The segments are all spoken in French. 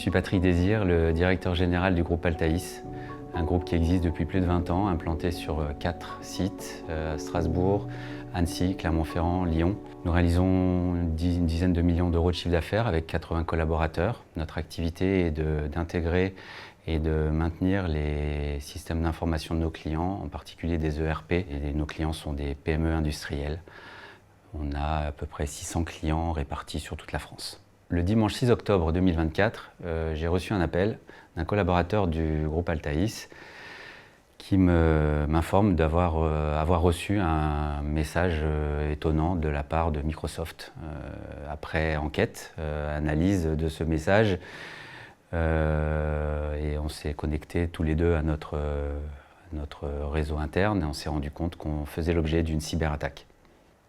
suis Patrick Désir, le directeur général du groupe Altaïs, un groupe qui existe depuis plus de 20 ans, implanté sur 4 sites, Strasbourg, Annecy, Clermont-Ferrand, Lyon. Nous réalisons une dizaine de millions d'euros de chiffre d'affaires avec 80 collaborateurs. Notre activité est d'intégrer et de maintenir les systèmes d'information de nos clients, en particulier des ERP. Et nos clients sont des PME industrielles. On a à peu près 600 clients répartis sur toute la France. Le dimanche 6 octobre 2024, j'ai reçu un appel d'un collaborateur du groupe Altaïs qui m'informe avoir reçu un message étonnant de la part de Microsoft. Après enquête, analyse de ce message, et on s'est connectés tous les deux à notre réseau interne et on s'est rendu compte qu'on faisait l'objet d'une cyberattaque.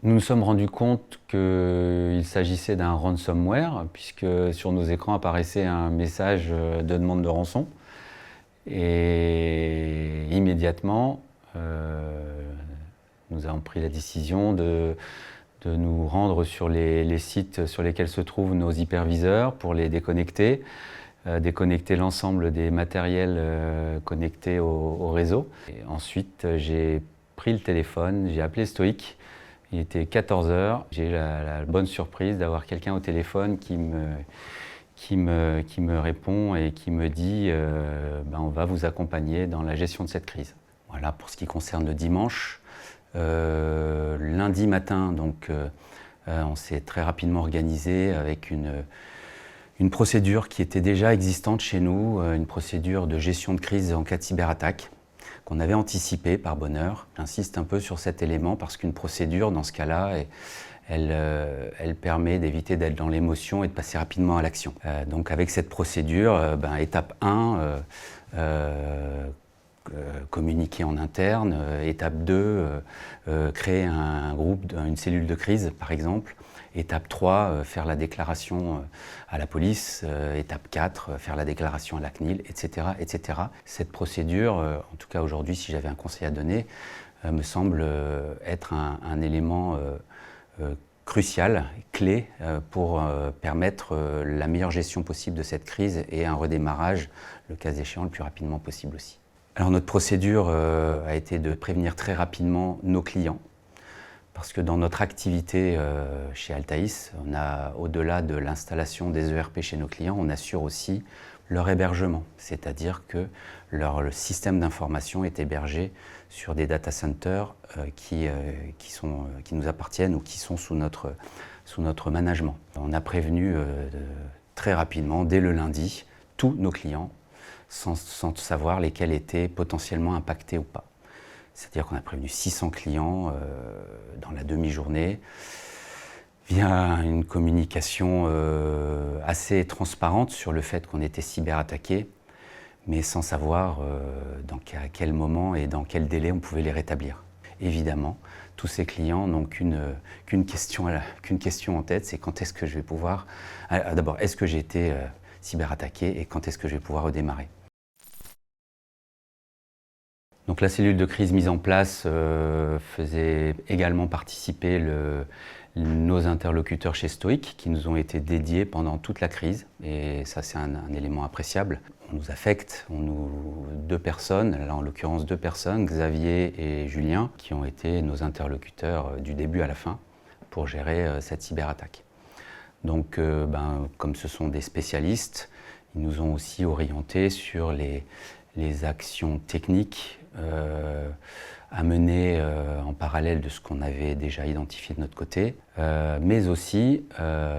Nous nous sommes rendus compte qu'il s'agissait d'un ransomware, puisque sur nos écrans apparaissait un message de demande de rançon. Et immédiatement, nous avons pris la décision de nous rendre sur les sites sur lesquels se trouvent nos hyperviseurs pour les déconnecter, déconnecter l'ensemble des matériels connectés au réseau. Et ensuite, j'ai pris le téléphone, j'ai appelé Stoic. Il était 14 h. J'ai eu la bonne surprise d'avoir quelqu'un au téléphone qui me répond et qui me dit on va vous accompagner dans la gestion de cette crise. Voilà pour ce qui concerne le dimanche. Lundi matin, donc, on s'est très rapidement organisé avec une procédure qui était déjà existante chez nous, une procédure de gestion de crise en cas de cyberattaque, qu'on avait anticipé par bonheur. J'insiste un peu sur cet élément parce qu'une procédure, dans ce cas-là, elle permet d'éviter d'être dans l'émotion et de passer rapidement à l'action. Donc avec cette procédure, étape 1, communiquer en interne. Étape 2, créer un groupe, une cellule de crise par exemple. Étape 3, faire la déclaration à la police. Étape 4, faire la déclaration à la CNIL, etc., etc. Cette procédure, en tout cas aujourd'hui, si j'avais un conseil à donner, me semble être un élément crucial, clé, pour permettre la meilleure gestion possible de cette crise et un redémarrage, le cas échéant, le plus rapidement possible aussi. Alors notre procédure a été de prévenir très rapidement nos clients. Parce que dans notre activité chez Altaïs, on a, au-delà de l'installation des ERP chez nos clients, on assure aussi leur hébergement. C'est-à-dire que le système d'information est hébergé sur des data centers qui nous appartiennent ou qui sont sous notre management. On a prévenu très rapidement, dès le lundi, tous nos clients, sans savoir lesquels étaient potentiellement impactés ou pas. C'est-à-dire qu'on a prévenu 600 clients dans la demi-journée via une communication assez transparente sur le fait qu'on était cyberattaqué, mais sans savoir à quel moment et dans quel délai on pouvait les rétablir. Évidemment, tous ces clients n'ont qu'une question en tête, c'est quand est-ce que je vais pouvoir... D'abord, est-ce que j'ai été cyberattaqué et quand est-ce que je vais pouvoir redémarrer? Donc la cellule de crise mise en place faisait également participer nos interlocuteurs chez Stoic qui nous ont été dédiés pendant toute la crise et ça c'est un élément appréciable. On nous affecte, deux personnes, là en l'occurrence 2 personnes, Xavier et Julien, qui ont été nos interlocuteurs du début à la fin pour gérer cette cyberattaque. Donc comme ce sont des spécialistes, ils nous ont aussi orientés sur les actions techniques à mener en parallèle de ce qu'on avait déjà identifié de notre côté, mais aussi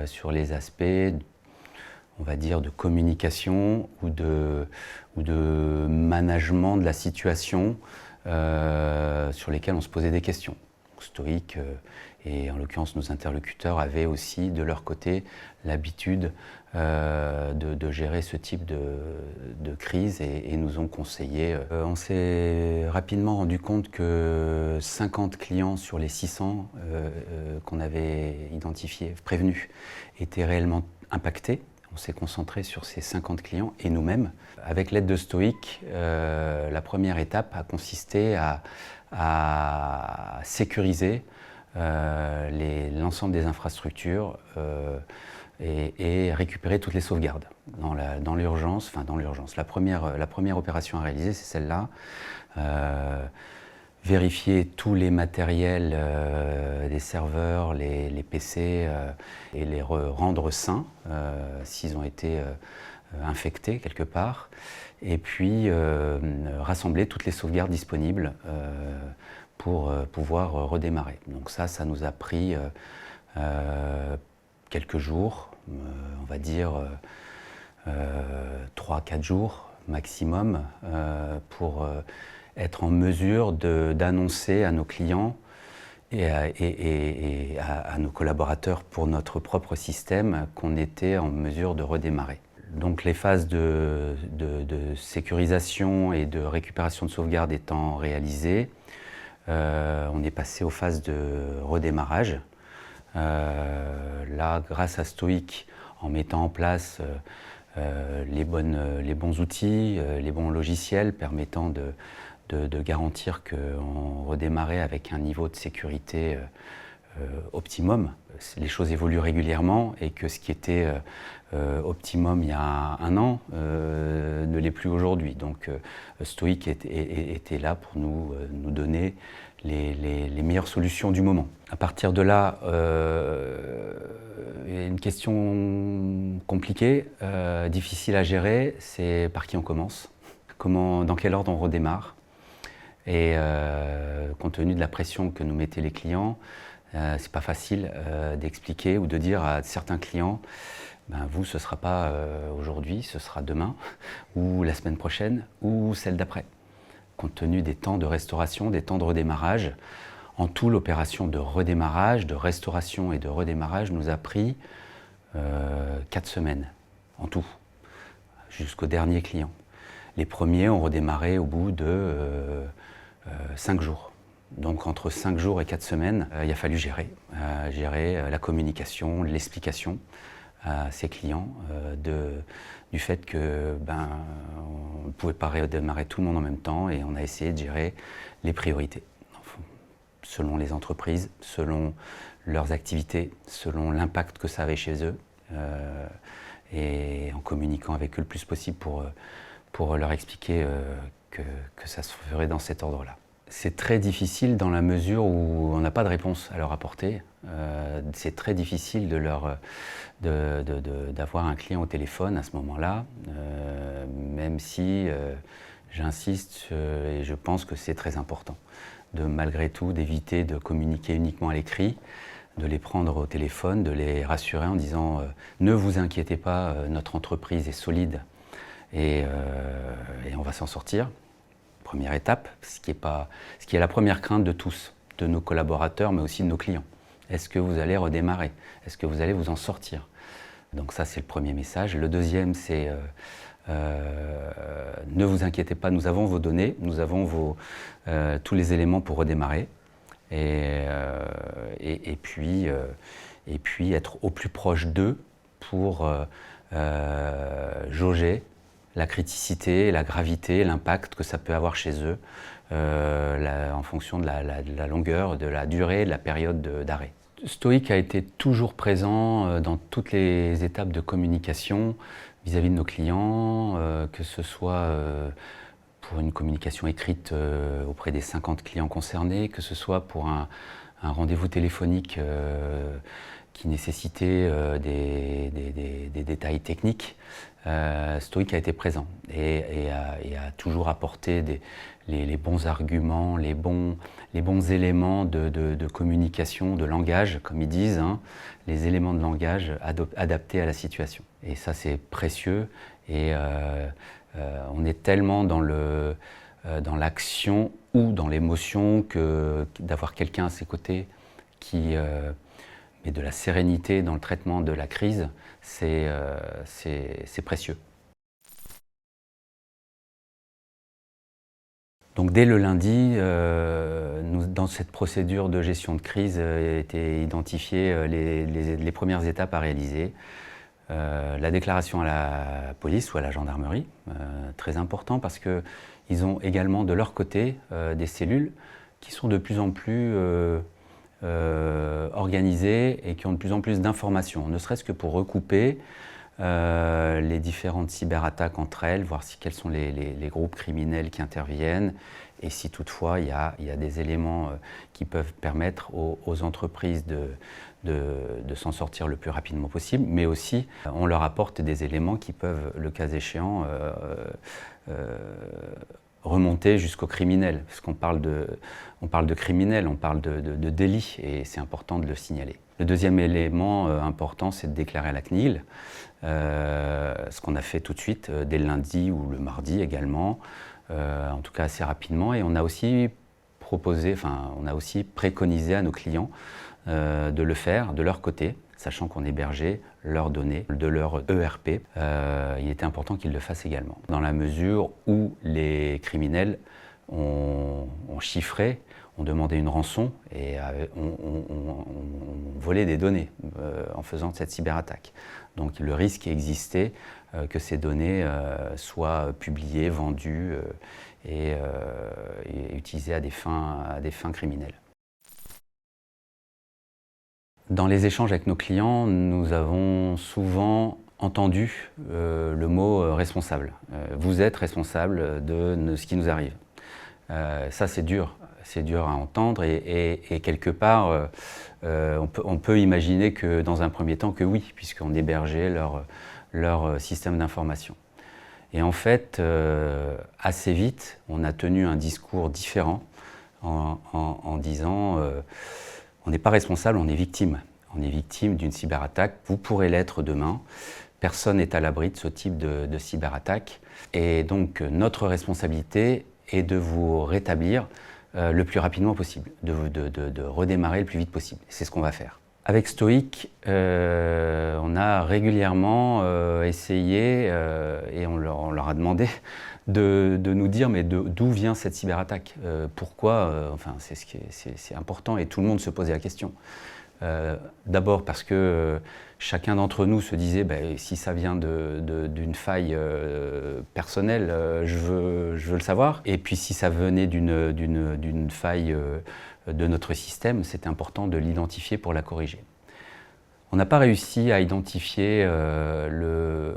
sur les aspects, on va dire, de communication ou de management de la situation sur lesquels on se posait des questions. Stoic et en l'occurrence nos interlocuteurs avaient aussi de leur côté l'habitude de gérer ce type de crise et nous ont conseillé. On s'est rapidement rendu compte que 50 clients sur les 600 qu'on avait identifiés, prévenus, étaient réellement impactés. On s'est concentré sur ces 50 clients et nous-mêmes. Avec l'aide de Stoic, la première étape a consisté à sécuriser l'ensemble des infrastructures et récupérer toutes les sauvegardes. Dans l'urgence, la première opération à réaliser, c'est celle-là. Vérifier tous les matériels des serveurs, les PC, et les rendre sains s'ils ont été infectés quelque part. Et puis rassembler toutes les sauvegardes disponibles pour pouvoir redémarrer. Donc ça nous a pris quelques jours, on va dire 3-4 jours maximum, pour être en mesure d'annoncer à nos clients et à nos collaborateurs pour notre propre système qu'on était en mesure de redémarrer. Donc les phases de sécurisation et de récupération de sauvegarde étant réalisées, on est passé aux phases de redémarrage. Là, grâce à Stoic, en mettant en place les bons outils, les bons logiciels permettant de garantir qu'on redémarrait avec un niveau de sécurité optimum. Les choses évoluent régulièrement et que ce qui était optimum il y a un an ne l'est plus aujourd'hui. Donc Stoic était là pour nous donner les meilleures solutions du moment. À partir de là, une question compliquée, difficile à gérer, c'est par qui on commence, dans quel ordre on redémarre. Et compte tenu de la pression que nous mettaient les clients, c'est pas facile d'expliquer ou de dire à certains clients, vous, ce sera pas aujourd'hui, ce sera demain, ou la semaine prochaine, ou celle d'après. Compte tenu des temps de restauration, des temps de redémarrage, en tout, l'opération de redémarrage, de restauration et de redémarrage nous a pris 4 semaines, en tout, jusqu'au dernier client. Les premiers ont redémarré au bout de 5 jours. Donc entre 5 jours et 4 semaines, il a fallu gérer la communication, l'explication à ses clients du fait que on ne pouvait pas redémarrer tout le monde en même temps, et on a essayé de gérer les priorités selon les entreprises, selon leurs activités, selon l'impact que ça avait chez eux, et en communiquant avec eux le plus possible pour leur expliquer que ça se ferait dans cet ordre-là. C'est très difficile dans la mesure où on n'a pas de réponse à leur apporter. C'est très difficile d'avoir un client au téléphone à ce moment-là, même si j'insiste et je pense que c'est très important malgré tout d'éviter de communiquer uniquement à l'écrit, de les prendre au téléphone, de les rassurer en disant ne vous inquiétez pas, notre entreprise est solide et on va s'en sortir. Première étape, ce qui est la première crainte de tous, de nos collaborateurs, mais aussi de nos clients. Est-ce que vous allez redémarrer? Est-ce que vous allez vous en sortir? Donc ça, c'est le premier message. Le deuxième, c'est ne vous inquiétez pas, nous avons vos données, nous avons tous les éléments pour redémarrer. Et puis être au plus proche d'eux pour jauger la criticité, la gravité, l'impact que ça peut avoir chez eux en fonction de la longueur, de la durée, de la période d'arrêt. Stoic a été toujours présent dans toutes les étapes de communication vis-à-vis de nos clients, que ce soit pour une communication écrite auprès des 50 clients concernés, que ce soit pour un rendez-vous téléphonique qui nécessitait des détails techniques. Stoic a été présent et a toujours apporté les bons arguments, les bons éléments de communication, de langage, comme ils disent, les éléments de langage adaptés à la situation. Et ça, c'est précieux, et on est tellement dans l'action ou dans l'émotion que d'avoir quelqu'un à ses côtés qui met de la sérénité dans le traitement de la crise, c'est précieux. Donc dès le lundi, dans cette procédure de gestion de crise étaient identifiées les premières étapes à réaliser. La déclaration à la police ou à la gendarmerie, très important parce qu'ils ont également de leur côté des cellules qui sont de plus en plus organisées et qui ont de plus en plus d'informations, ne serait-ce que pour recouper les différentes cyberattaques entre elles, voir quels sont les groupes criminels qui interviennent et si toutefois il y a des éléments qui peuvent permettre aux entreprises de s'en sortir le plus rapidement possible, mais aussi on leur apporte des éléments qui peuvent, le cas échéant, remonter jusqu'aux criminels, parce qu'on parle de criminels, on parle de délits, et c'est important de le signaler. Le deuxième élément important, c'est de déclarer à la CNIL, ce qu'on a fait tout de suite, dès le lundi ou le mardi également, en tout cas assez rapidement, et on a aussi préconisé à nos clients de le faire de leur côté, sachant qu'on hébergeait leurs données de leur ERP. Il était important qu'ils le fassent également, dans la mesure où les criminels ont chiffré, ont demandé une rançon et ont volé des données en faisant cette cyberattaque. Donc le risque existait que ces données soient publiées, vendues et utilisées à des fins criminelles. Dans les échanges avec nos clients, nous avons souvent entendu le mot responsable. Vous êtes responsable de ce qui nous arrive. Ça, c'est dur à entendre et quelque part, on peut imaginer que dans un premier temps que oui, puisqu'on hébergeait leur système d'information. Et en fait, assez vite, on a tenu un discours différent en disant on n'est pas responsable, on est victime. On est victime d'une cyberattaque, vous pourrez l'être demain. Personne n'est à l'abri de ce type de cyberattaque. Et donc notre responsabilité est de vous rétablir le plus rapidement possible, de redémarrer le plus vite possible. C'est ce qu'on va faire. Avec Stoic, on a régulièrement essayé, et on leur a demandé, de nous dire mais d'où vient cette cyberattaque, pourquoi, enfin c'est important et tout le monde se posait la question. D'abord parce que chacun d'entre nous se disait si ça vient d'une faille personnelle, je veux le savoir. Et puis si ça venait d'une faille de notre système, c'est important de l'identifier pour la corriger. On n'a pas réussi à identifier le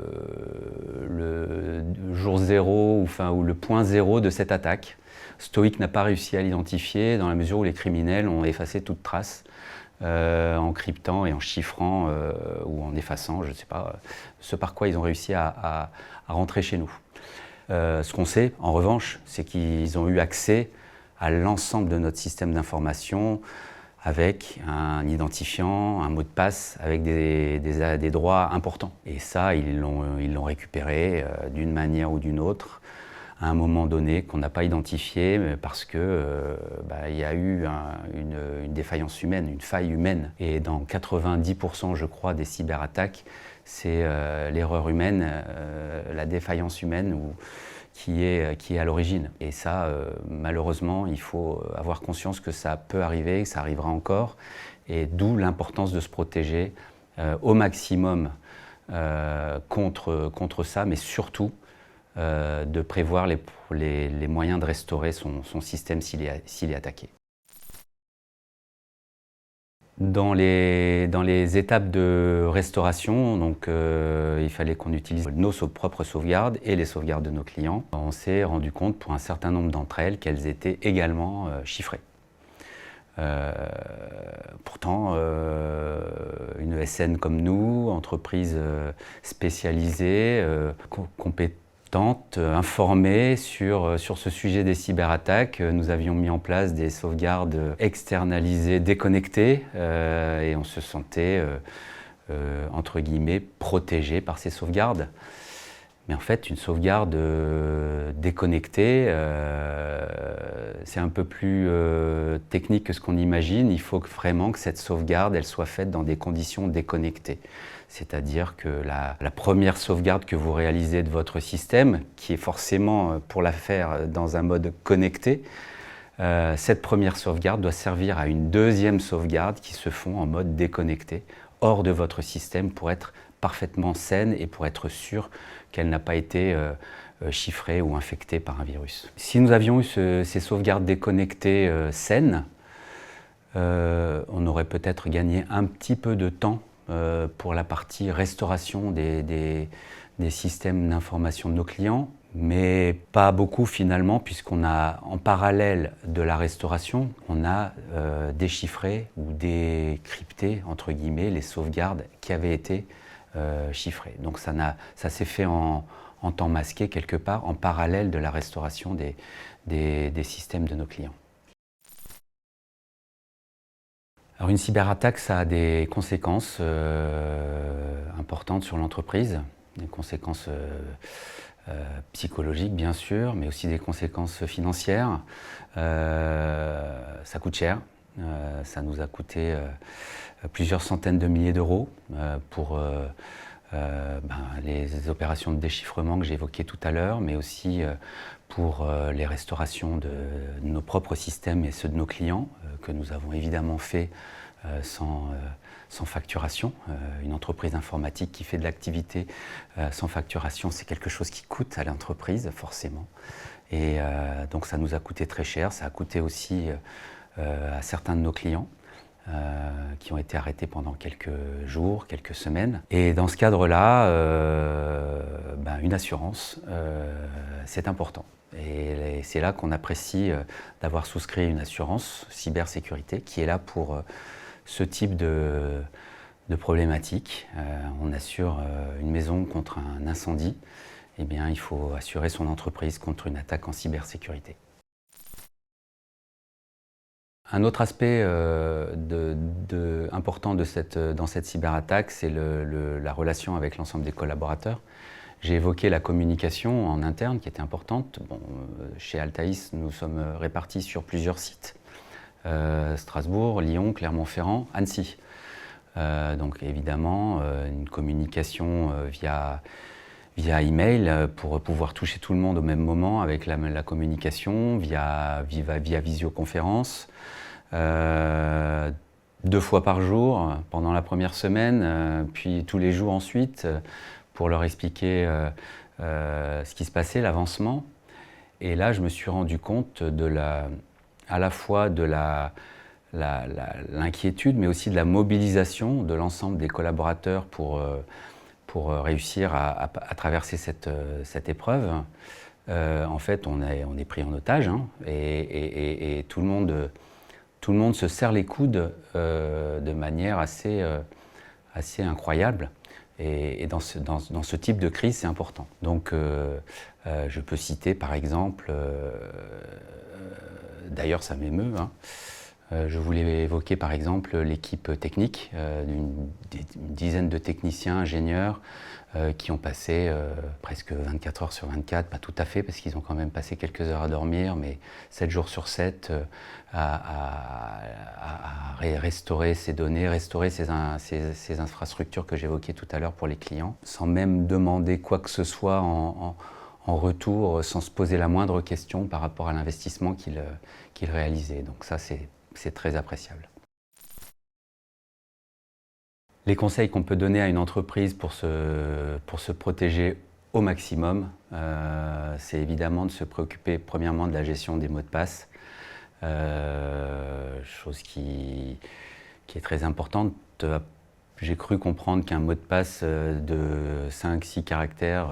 jour zéro ou le point zéro de cette attaque. Stoic n'a pas réussi à l'identifier dans la mesure où les criminels ont effacé toute trace en cryptant et en chiffrant ou en effaçant, je ne sais pas, ce par quoi ils ont réussi à rentrer chez nous. Ce qu'on sait, en revanche, c'est qu'ils ont eu accès à l'ensemble de notre système d'information avec un identifiant, un mot de passe, avec des droits importants. Et ça, ils l'ont récupéré d'une manière ou d'une autre, à un moment donné qu'on n'a pas identifié parce que il y a eu une défaillance humaine, une faille humaine. Et dans 90%, je crois, des cyberattaques, c'est l'erreur humaine, la défaillance humaine qui est à l'origine. Et ça, malheureusement, il faut avoir conscience que ça peut arriver, que ça arrivera encore, et d'où l'importance de se protéger au maximum contre ça, mais surtout de prévoir les moyens de restaurer son système s'il est attaqué. Dans les étapes de restauration, donc, il fallait qu'on utilise nos propres sauvegardes et les sauvegardes de nos clients. On s'est rendu compte pour un certain nombre d'entre elles qu'elles étaient également chiffrées. Pourtant, une ESN comme nous, entreprise spécialisée, compétente, informée sur ce sujet des cyberattaques. Nous avions mis en place des sauvegardes externalisées, déconnectées, et on se sentait, entre guillemets, protégé par ces sauvegardes. Mais en fait, une sauvegarde déconnectée, c'est un peu plus technique que ce qu'on imagine. Il faut vraiment que cette sauvegarde, elle soit faite dans des conditions déconnectées. C'est-à-dire que la première sauvegarde que vous réalisez de votre système, qui est forcément pour la faire dans un mode connecté, cette première sauvegarde doit servir à une deuxième sauvegarde qui se font en mode déconnecté, hors de votre système pour être parfaitement saine et pour être sûr qu'elle n'a pas été chiffrée ou infectée par un virus. Si nous avions eu ces sauvegardes déconnectées saines, on aurait peut-être gagné un petit peu de temps pour la partie restauration des systèmes d'information de nos clients, mais pas beaucoup finalement, puisqu'on a, en parallèle de la restauration, on a déchiffré ou décrypté, entre guillemets, les sauvegardes qui avaient été chiffrées. Donc ça s'est fait en temps masqué quelque part, en parallèle de la restauration des systèmes de nos clients. Alors une cyberattaque, ça a des conséquences importantes sur l'entreprise, des conséquences psychologiques bien sûr, mais aussi des conséquences financières. Ça coûte cher, ça nous a coûté plusieurs centaines de milliers d'euros pour les opérations de déchiffrement que j'évoquais tout à l'heure, mais aussi pour les restaurations de nos propres systèmes et ceux de nos clients, que nous avons évidemment fait sans facturation. Une entreprise informatique qui fait de l'activité sans facturation, c'est quelque chose qui coûte à l'entreprise, forcément. Et donc ça nous a coûté très cher, ça a coûté aussi à certains de nos clients. Qui ont été arrêtés pendant quelques jours, quelques semaines. Et dans ce cadre-là, une assurance, c'est important. Et c'est là qu'on apprécie d'avoir souscrit une assurance cybersécurité qui est là pour ce type de problématique. On assure une maison contre un incendie. Eh bien, il faut assurer son entreprise contre une attaque en cybersécurité. Un autre aspect important dans cette cyberattaque, c'est la relation avec l'ensemble des collaborateurs. J'ai évoqué la communication en interne qui était importante. Bon, chez Altaïs, nous sommes répartis sur plusieurs sites. Strasbourg, Lyon, Clermont-Ferrand, Annecy. Donc évidemment, une communication via email pour pouvoir toucher tout le monde au même moment avec la communication, via visioconférence. 2 fois par jour pendant la première semaine, puis tous les jours ensuite, pour leur expliquer ce qui se passait, l'avancement. Et là, je me suis rendu compte à la fois de l'inquiétude, mais aussi de la mobilisation de l'ensemble des collaborateurs pour réussir à traverser cette épreuve. En fait, on est pris en otage, hein, et tout le monde se serre les coudes de manière assez incroyable. Et dans ce type de crise, c'est important. Donc, je peux citer par exemple, d'ailleurs ça m'émeut, hein, je voulais évoquer par exemple l'équipe technique d'une dizaine de techniciens, ingénieurs qui ont passé presque 24 heures sur 24, pas tout à fait parce qu'ils ont quand même passé quelques heures à dormir, mais 7 jours sur 7 à restaurer ces données, restaurer ces infrastructures que j'évoquais tout à l'heure pour les clients, sans même demander quoi que ce soit en retour, sans se poser la moindre question par rapport à l'investissement qu'ils réalisaient. Donc ça, c'est très appréciable. Les conseils qu'on peut donner à une entreprise pour se protéger au maximum, c'est évidemment de se préoccuper premièrement de la gestion des mots de passe, chose qui est très importante. J'ai cru comprendre qu'un mot de passe de 5-6 caractères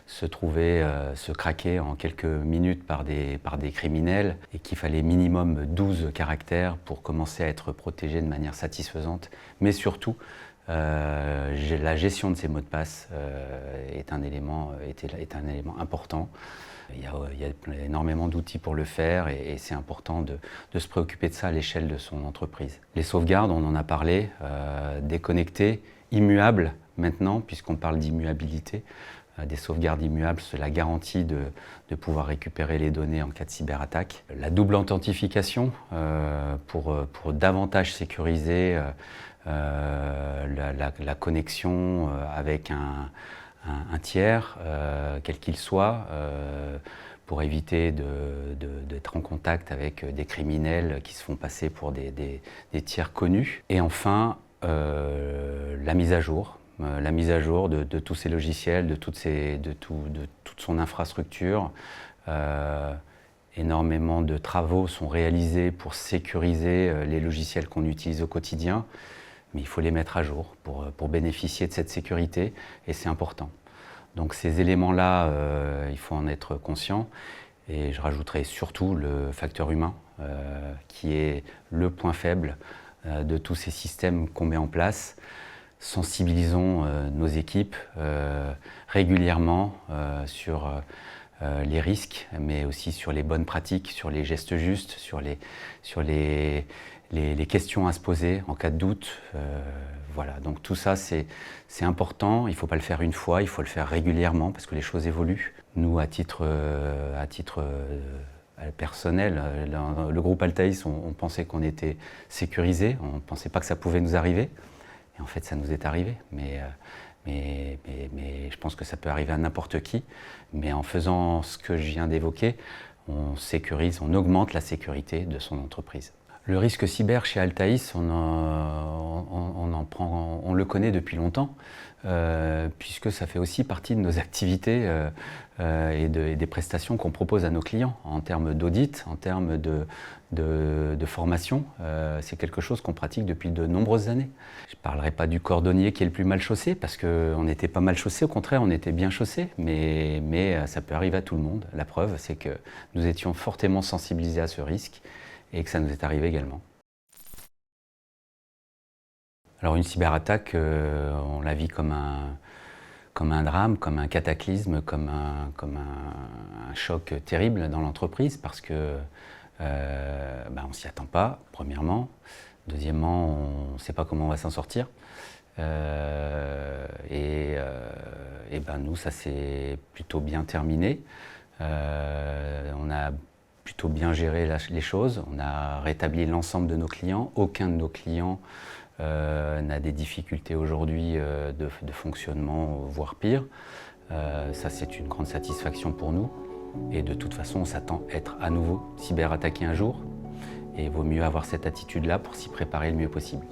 se craquait en quelques minutes par des criminels et qu'il fallait minimum 12 caractères pour commencer à être protégé de manière satisfaisante. Mais surtout, la gestion de ces mots de passe est un élément important. Il y a énormément d'outils pour le faire et c'est important de se préoccuper de ça à l'échelle de son entreprise. Les sauvegardes, on en a parlé, déconnectées, immuables maintenant, puisqu'on parle d'immuabilité. Des sauvegardes immuables, cela garantit de pouvoir récupérer les données en cas de cyberattaque. La double authentification pour davantage sécuriser la connexion avec un tiers, quel qu'il soit, pour éviter d'être en contact avec des criminels qui se font passer pour des tiers connus. Et enfin, la mise à jour. De tous ces logiciels, de toute son infrastructure, Énormément de travaux sont réalisés pour sécuriser les logiciels qu'on utilise au quotidien, mais il faut les mettre à jour pour bénéficier de cette sécurité, et c'est important. Donc ces éléments-là, il faut en être conscient, et je rajouterai surtout le facteur humain, qui est le point faible de tous ces systèmes qu'on met en place. Sensibilisons nos équipes régulièrement sur les risques, mais aussi sur les bonnes pratiques, sur les gestes justes, sur les questions à se poser en cas de doute. Voilà, donc tout ça c'est important, il ne faut pas le faire une fois, il faut le faire régulièrement parce que les choses évoluent. Nous, à titre personnel, le groupe Altaïs, on pensait qu'on était sécurisé, on ne pensait pas que ça pouvait nous arriver. Et en fait, ça nous est arrivé. Mais je pense que ça peut arriver à n'importe qui. Mais en faisant ce que je viens d'évoquer, on sécurise, on augmente la sécurité de son entreprise. Le risque cyber chez Altaïs, on le connaît depuis longtemps, puisque ça fait aussi partie de nos activités et des prestations qu'on propose à nos clients en termes d'audit, en termes de formation. C'est quelque chose qu'on pratique depuis de nombreuses années. Je ne parlerai pas du cordonnier qui est le plus mal chaussé, parce qu'on n'était pas mal chaussé, au contraire, on était bien chaussé, mais ça peut arriver à tout le monde. La preuve, c'est que nous étions fortement sensibilisés à ce risque, et que ça nous est arrivé également. Alors une cyberattaque, on la vit comme un drame, comme un cataclysme, comme un choc terrible dans l'entreprise, parce que on ne s'y attend pas, premièrement. Deuxièmement, on ne sait pas comment on va s'en sortir. Nous, ça s'est plutôt bien terminé. On a plutôt bien géré les choses. On a rétabli l'ensemble de nos clients. Aucun de nos clients n'a des difficultés aujourd'hui de fonctionnement, voire pire. Ça, c'est une grande satisfaction pour nous. Et de toute façon, on s'attend à être à nouveau cyberattaqué un jour. Et il vaut mieux avoir cette attitude-là pour s'y préparer le mieux possible.